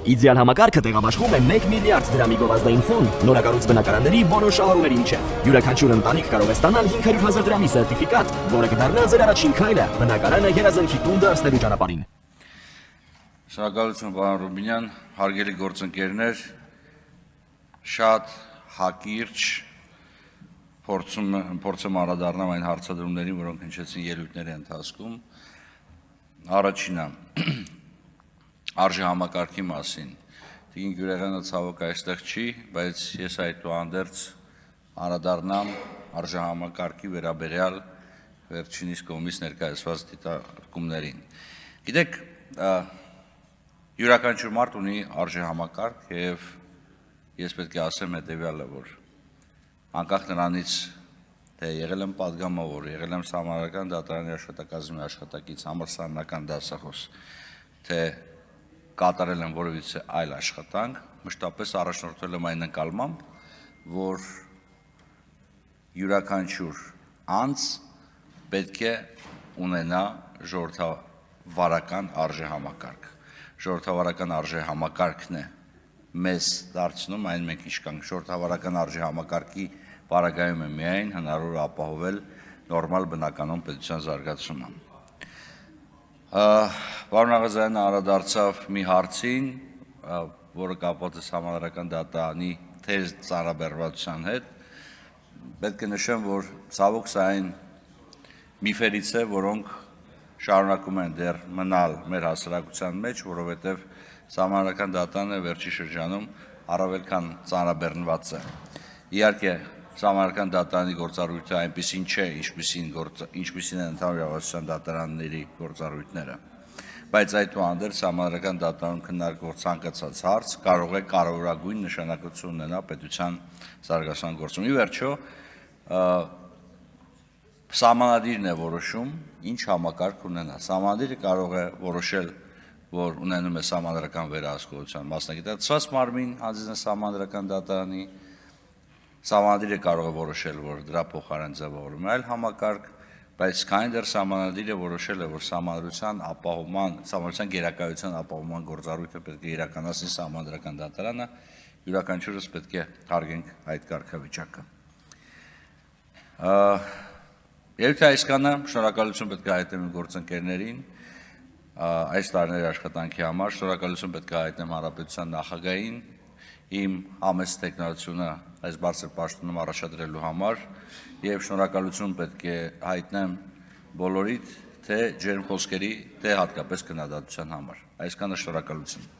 Իդեալ համակարգը տեղաբաշխում է 1 միլիարդ դրամի գովազդային ֆոնդ նորակառույց բնակարանների բոլոր շահառուների միջև։ Յուրաքանչյուր ընտանիք կարող է ստանալ 500,000 դրամի սերտիֆիկատ, որը կդառնա ձեր առաջին քայլը բնակարանը երազանքի տուն դարձնելու ճանապարհին։ Շնորհակալություն, պարոն Ռուբինյան, հարգելի գործընկերներ, շատ հակիրճ փորձում անդրադառնամ այն հարցադրումներին, որոնք հնչեցին ելույթների ընթացքում։ Առաջինը արժե համակարգի մասին։ Տիկին Գյուրեղյանը ցավոք այստեղ չի, բայց ես այդուհանդերձ անդրադառնամ արժե համակարգի վերաբերյալ վերջինիս կողմից ներկայացված դիտարկումներին։ Գիտեք, յուրաքանչյուր մարդ ունի արժե համակարգ եւ ես պետք է ասեմ հետեւյալը, որ անկախ նրանից, թե եղել եմ պատգամավոր, եղել եմ Սահմանադրական դատարանի աշխատակազմի աշխատակից, համալսարանական դասախոս, թե կատարել եմ որևիցե այլ աշխատանք, մշտապես առաջնորդվել եմ այն ընկալմամբ, որ յուրաքանչյուր անձ պետք է ունենա ժողովրդավարական արժե համակարգ։ Ժողովրդավարական արժե համակարգն է մեզ դարձնում այն մենք ինչ կանք ժողովրդավարական արժե համակարգի պարագայում է միայն հնարավոր ապահովել նորմալ բնականոն պետության զարգացումը։ Պարոն Աղազարյանը անդրադարձավ մի հարցին, որը կապված է Սահմանադրական դատարանի թեժ ծանրաբեռնվածության հետ։ Պետք է նշեմ, որ ցավոք սա այն միֆերից է, որոնք շարունակում են դեռ մնալ մեր հասարակության մեջ, որովհետև Սահմանադրական դատարանը վերջի շրջանում առավել քան ծանրաբեռնված է։ Իհարկե, Սահմանադրական դատարանի գործառույթը այնպիսին չէ, ինչպիսին են ընդհանուր իրավասության դատարանների գործառույթները, բայց այդուհանդերձ Սահմանադրական դատարանում քննարկվող ցանկացած հարց կարող է կարևորագույն նշանակություն ունենալ պետության զարգացման գործում։ Ի վերջո, Սահմանադիրն է որոշում, ինչ համակարգ ունենա։ Սահմանադիրը կարող է որոշել, որ ունենում է սահմանադրական վերահսկողության մասնագիտացված մարմին, հանդիսն է Սահմանադրական դատարանի, Սահմանադիրը կարող է որոշել, որ դրա փոխարեն ձևավորում է այլ համակարգ, բայց քանի դեռ Սահմանադիրը որոշել է, որ սահմանադրության գերակայության ապահովման գործառույթը պետք է իրականացնի Սահմանադրական դատարանը, յուրաքանչյուրս պետք է հարգենք այդ կարգավիճակը։ Ելույթի այսքանը, շնորհակալություն պետք է հայտնեմ իմ գործընկերներին այս տարիների աշխատանքի համար, շնորհակալություն պետք է հայտնեմ Հանրապետության նախագահին, իմ համեստ տեխնոլոգիությունը այս բարձր պաշտոնում առաջադրելու համար եւ շնորհակալություն պետք է հայտնեմ բոլորիդ թե ջերմ խոսքերի, թե հատկապես քննադատության համար։ Այսքանը շնորհակալություն։